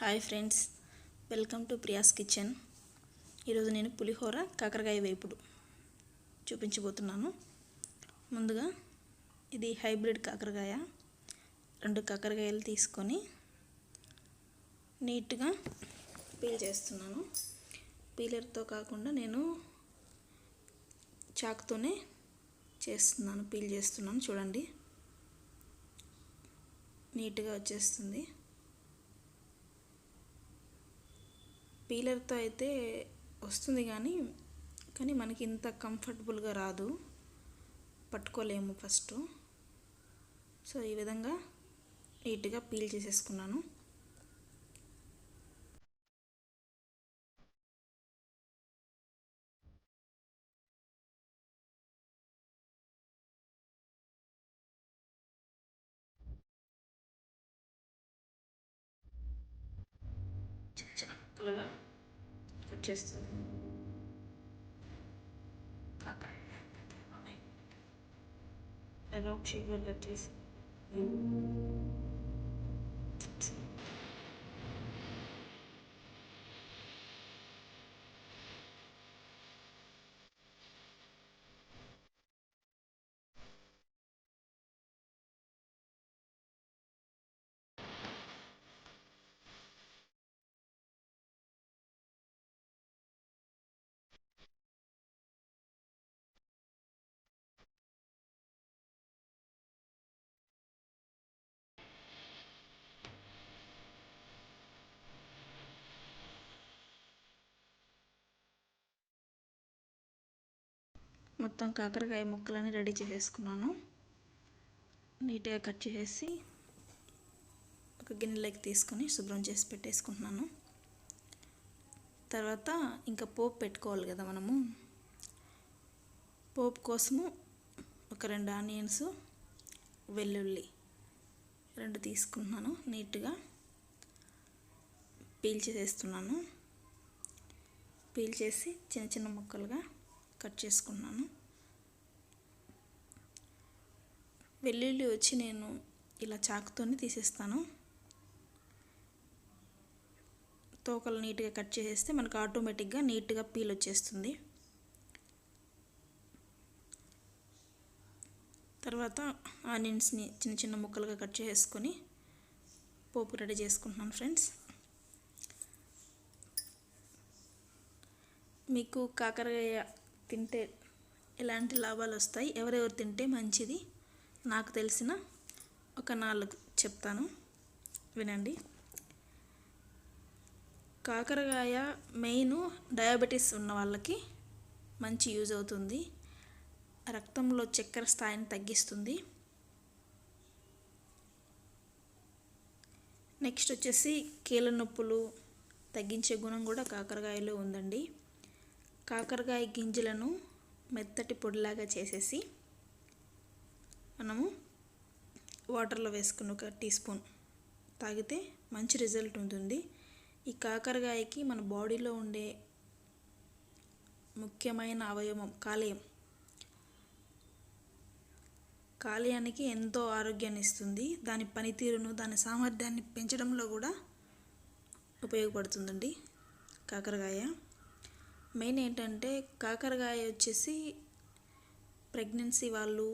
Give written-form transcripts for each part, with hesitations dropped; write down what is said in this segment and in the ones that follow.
Hi friends, welcome to Priya's kitchen. ఈరోజు నేను పులిహోర కాకరకాయ వేపుడు చూపించబోతున్నాను. ముందుగా ఇది హైబ్రిడ్ కాకరకాయ. 2 కాకరకాయలు తీసుకొని నీట్గా పీల్ చేస్తున్నాను. పీలర్తో కాకుండా నేను చాకుతోనే పీల్ చేస్తున్నాను. చూడండి, నీట్గా వచ్చేస్తుంది. పీలర్తో అయితే వస్తుంది కానీ మనకి ఇంత కంఫర్టబుల్గా రాదు, పట్టుకోలేము ఫస్ట్. సో ఈ విధంగా నీట్గా పీల్ చేసేసుకున్నాను. చక్కగా వచ్చేస్తుంది. ఎలా వచ్చేసి మొత్తం కాకరకాయ ముక్కలని రెడీ చేసేసుకున్నాను. నీట్గా కట్ చేసి ఒక గిన్నెలోకి తీసుకొని శుభ్రం చేసి పెట్టేసుకుంటున్నాను. తర్వాత ఇంకా పోపు పెట్టుకోవాలి కదా మనము. పోపు కోసము ఒక 2 ఆనియన్స్, వెల్లుల్లి 2 తీసుకుంటున్నాను. నీట్గా పీల్ చేసేస్తున్నాను. పీల్ చేసి చిన్న చిన్న ముక్కలుగా కట్ చేసుకున్నాను. వెల్లుల్లి వచ్చి నేను ఇలా చాకుతోనే తీసేస్తాను. తోకలు నీట్గా కట్ చేసేస్తే మనకు ఆటోమేటిక్గా నీట్గా పీల్ వచ్చేస్తుంది. తర్వాత ఆనియన్స్ని చిన్న చిన్న ముక్కలుగా కట్ చేసుకొని పోపు రెడీ చేసుకుంటున్నాను. ఫ్రెండ్స్, మీకు కాకరకాయ తింటే ఎలాంటి లాభాలు వస్తాయి, ఎవరెవరు తింటే మంచిది, నాకు తెలిసిన ఒక 4 చెప్తాను, వినండి. కాకరకాయ మెయిన్ డయాబెటీస్ ఉన్న వాళ్ళకి మంచి యూజ్ అవుతుంది. రక్తంలో చక్కెర స్థాయిని తగ్గిస్తుంది. నెక్స్ట్ వచ్చేసి కీళ్ళ నొప్పులు తగ్గించే గుణం కూడా కాకరకాయలో ఉందండి. కాకరకాయ గింజలను మెత్తటి పొడిలాగా చేసేసి మనము వాటర్లో వేసుకుని 1 టీ స్పూన్ తాగితే మంచి రిజల్ట్ ఉంటుంది. ఈ కాకరకాయకి మన బాడీలో ఉండే ముఖ్యమైన అవయవం కాలేయానికి ఎంతో ఆరోగ్యాన్ని ఇస్తుంది. దాని పనితీరును, దాని సామర్థ్యాన్ని పెంచడంలో కూడా ఉపయోగపడుతుందండి కాకరకాయ. మెయిన్ ఏంటంటే కాకరకాయ వచ్చేసి ప్రెగ్నెన్సీ వాళ్ళు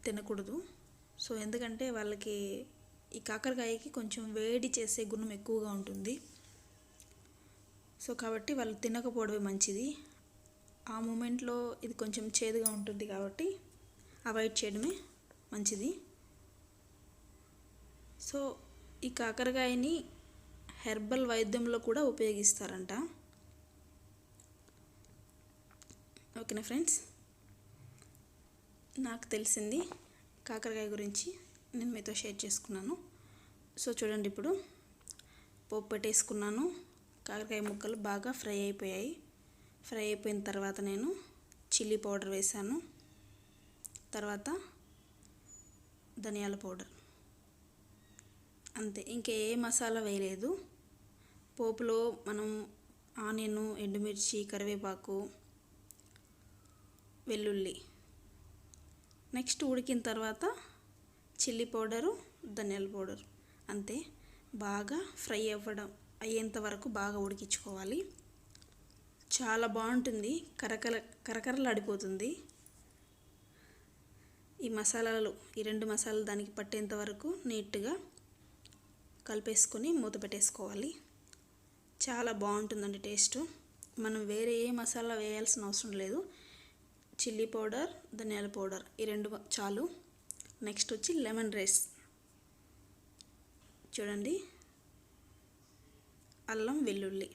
తినకూడదు. సో ఎందుకంటే వాళ్ళకి ఈ కాకరకాయకి కొంచెం వేడి చేసే గుణం ఎక్కువగా ఉంటుంది. సో కాబట్టి వాళ్ళు తినకపోవడమే మంచిది. ఆ మూమెంట్లో ఇది కొంచెం చేదుగా ఉంటుంది కాబట్టి అవాయిడ్ చేయడమే మంచిది. సో ఈ కాకరకాయని హెర్బల్ వైద్యంలో కూడా ఉపయోగిస్తారంట. ఓకేనా ఫ్రెండ్స్, నాకు తెలిసింది కాకరకాయ గురించి నేను మీతో షేర్ చేసుకున్నాను. సో చూడండి, ఇప్పుడు పోపు పెట్టేసుకున్నాను. కాకరకాయ ముక్కలు బాగా ఫ్రై అయిపోయాయి. ఫ్రై అయిపోయిన తర్వాత నేను చిల్లీ పౌడర్ వేసాను. తర్వాత ధనియాల పౌడర్, అంతే. ఇంకే మసాలా వేయలేదు. పోపులో మనం ఆనియన్, ఎండుమిర్చి, కరివేపాకు, వెల్లుల్లి, నెక్స్ట్ ఉడికిన తర్వాత చిల్లీ పౌడరు, ధనియాల పౌడర్, అంతే. బాగా ఫ్రై అయ్యేంత వరకు బాగా ఉడికించుకోవాలి. చాలా బాగుంటుంది, కరకరలాడిపోతుంది. ఈ రెండు మసాలాలు దానికి పట్టేంత వరకు నీట్గా కలిపేసుకొని మూత పెట్టేసుకోవాలి. చాలా బాగుంటుందండి టేస్ట్. మనం వేరే ఏ మసాలా వేయాల్సిన అవసరం లేదు. చిల్లీ పౌడర్, ధనియాల పౌడర్ ఈ రెండు చాలు. నెక్స్ట్ వచ్చి లెమన్ రైస్. చూడండి, అల్లం వెల్లుల్లి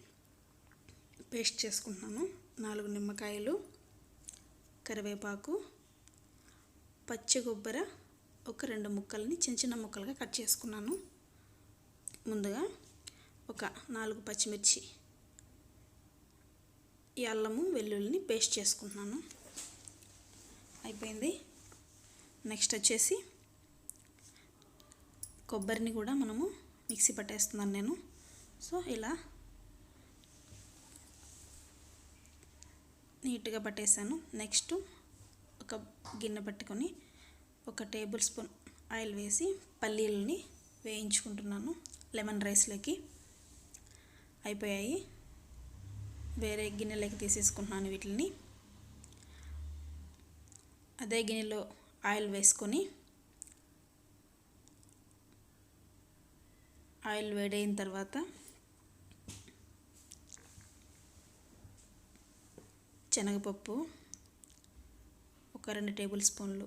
పేస్ట్ చేసుకుంటున్నాను. 4 నిమ్మకాయలు, కరివేపాకు, పచ్చి కొబ్బరి ఒక 2 ముక్కల్ని చిన్న చిన్న ముక్కలుగా కట్ చేసుకున్నాను. ముందుగా ఒక 4 పచ్చిమిర్చి, ఈ అల్లము వెల్లుల్లిని పేస్ట్ చేసుకుంటున్నాను. అయిపోయింది. నెక్స్ట్ వచ్చేసి కొబ్బరిని కూడా మనము మిక్సీ పట్టేస్తున్నాను నేను. సో ఇలా నీట్గా పట్టేసాను. నెక్స్ట్ ఒక గిన్నె పట్టుకొని 1 టేబుల్ స్పూన్ ఆయిల్ వేసి పల్లీలని వేయించుకుంటున్నాను లెమన్ రైస్లోకి. అయిపోయాయి. వేరే గిన్నెలోకి తీసేసుకుంటున్నాను వీటిని. అదే గిన్నెలో ఆయిల్ వేసుకొని ఆయిల్ వేడైన తర్వాత శనగపప్పు ఒక 2 టేబుల్ స్పూన్లు,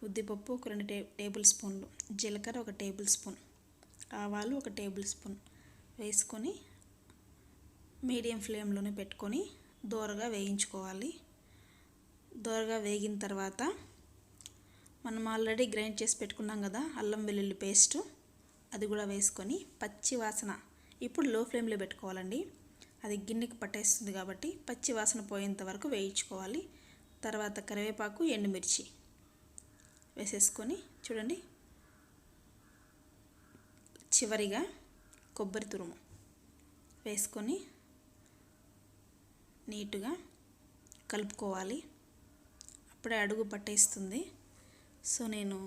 ఉద్దిపప్పు ఒక 2 టేబుల్ స్పూన్లు, జీలకర్ర 1 టేబుల్ స్పూన్, ఆవాలు 1 టేబుల్ స్పూన్ వేసుకొని మీడియం ఫ్లేమ్లోనే పెట్టుకొని దోరగా వేయించుకోవాలి. దోరగా వేగిన తర్వాత మనం ఆల్రెడీ గ్రైండ్ చేసి పెట్టుకున్నాం కదా అల్లం వెల్లుల్లి పేస్టు, అది కూడా వేసుకొని పచ్చి వాసన ఇప్పుడు లో ఫ్లేమ్లో పెట్టుకోవాలండి. అది గిన్నెకి పట్టేస్తుంది కాబట్టి పచ్చి వాసన పోయేంత వరకు వేయించుకోవాలి. తర్వాత కరివేపాకు, ఎండుమిర్చి వేసేసుకొని చూడండి, చివరిగా కొబ్బరి తురుము వేసుకొని నీట్గా కలుపుకోవాలి. అప్పుడే అడుగు పట్టేస్తుంది. సో నేను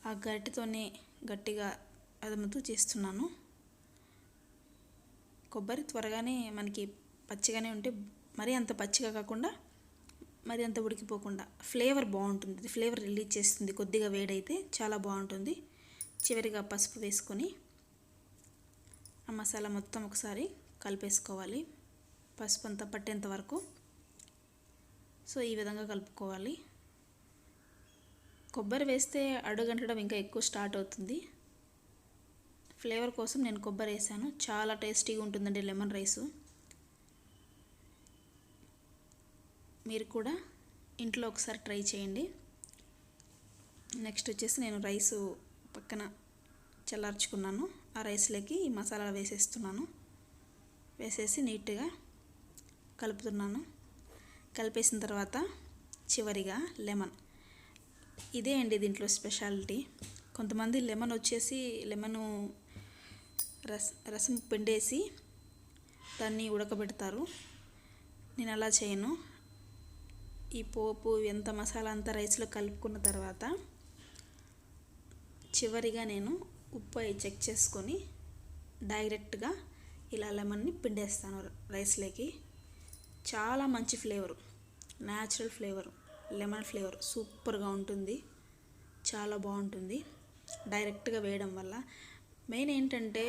ఆ గరిటెతోనే గట్టిగా అదుముతూ చేస్తున్నాను. కొబ్బరి త్వరగానే మనకి పచ్చిగానే ఉంటే మరీ అంత పచ్చిగా కాకుండా మరి అంత ఉడికిపోకుండా ఫ్లేవర్ బాగుంటుంది. ఫ్లేవర్ రిలీజ్ చేస్తుంది. కొద్దిగా వేడైతే చాలా బాగుంటుంది. చివరిగా పసుపు వేసుకొని ఆ మసాలా మొత్తం ఒకసారి కలిపేసుకోవాలి, పసుపు అంతా పట్టేంత వరకు. సో ఈ విధంగా కలుపుకోవాలి. కొబ్బరి వేస్తే అడుగంటడం ఇంకా ఎక్కువ స్టార్ట్ అవుతుంది. ఫ్లేవర్ కోసం నేను కొబ్బరి వేసాను. చాలా టేస్టీగా ఉంటుందండి లెమన్ రైసు. మీరు కూడా ఇంట్లో ఒకసారి ట్రై చేయండి. నెక్స్ట్ వచ్చేసి నేను రైసు పక్కన చల్లార్చుకున్నాను. ఆ రైస్లోకి ఈ మసాలా వేసేస్తున్నాను. వేసేసి నీట్గా కలుపుతున్నాను. కలిపేసిన తర్వాత చివరిగా లెమన్. ఇదే అండి దీంట్లో స్పెషాలిటీ. కొంతమంది లెమను రసం పిండేసి దాన్ని ఉడకబెడతారు. నేను అలా చేయను. ఈ పోపు ఎంత మసాలా అంతా రైస్లో కలుపుకున్న తర్వాత చివరిగా నేను ఉప్పు చెక్ చేసుకొని డైరెక్ట్గా ఇలా లెమన్ని పిండేస్తాను రైస్లోకి. చాలా మంచి flavour, natural flavour, lemon flavour సూపర్గా ఉంటుంది. చాలా బాగుంటుంది డైరెక్ట్గా వేయడం వల్ల. మెయిన్ ఏంటంటే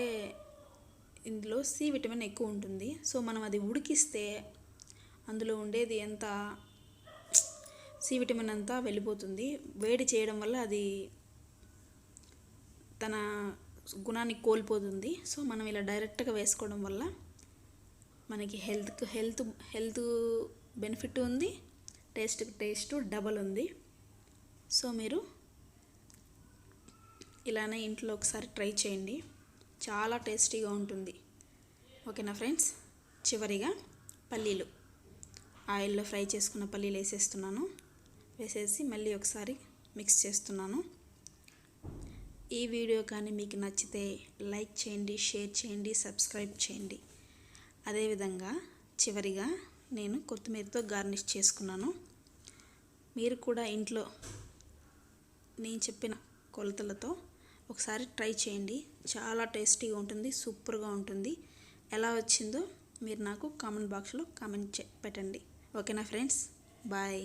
ఇందులో సి విటమిన్ ఎక్కువ ఉంటుంది. సో మనం అది ఉడికిస్తే అందులో ఉండేది ఎంత సి విటమిన్ అంతా వెళ్ళిపోతుంది. వేడి చేయడం వల్ల అది తన గుణాన్ని కోల్పోతుంది. సో మనం ఇలా డైరెక్ట్గా వేసుకోవడం వల్ల మనకి హెల్త్ బెనిఫిట్ ఉంది, టేస్ట్ డబల్ ఉంది. సో మీరు ఇలానే ఇంట్లో ఒకసారి ట్రై చేయండి, చాలా టేస్టీగా ఉంటుంది. ఓకేనా ఫ్రెండ్స్. చివరిగా పల్లీలు, ఆయిల్లో ఫ్రై చేసుకున్న పల్లీలు వేసేస్తున్నాను. వేసేసి మళ్ళీ ఒకసారి మిక్స్ చేస్తున్నాను. ఈ వీడియో కానీ మీకు నచ్చితే లైక్ చేయండి, షేర్ చేయండి, సబ్స్క్రైబ్ చేయండి. అదేవిధంగా చివరిగా నేను కొత్తిమీరతో గార్నిష్ చేసుకున్నాను. మీరు కూడా ఇంట్లో నేను చెప్పిన కొలతలతో ఒకసారి ట్రై చేయండి, చాలా టేస్టీగా ఉంటుంది, సూపర్గా ఉంటుంది. ఎలా వచ్చిందో మీరు నాకు కామెంట్ బాక్స్లో కామెంట్ పెట్టండి. ఓకేనా ఫ్రెండ్స్, బాయ్.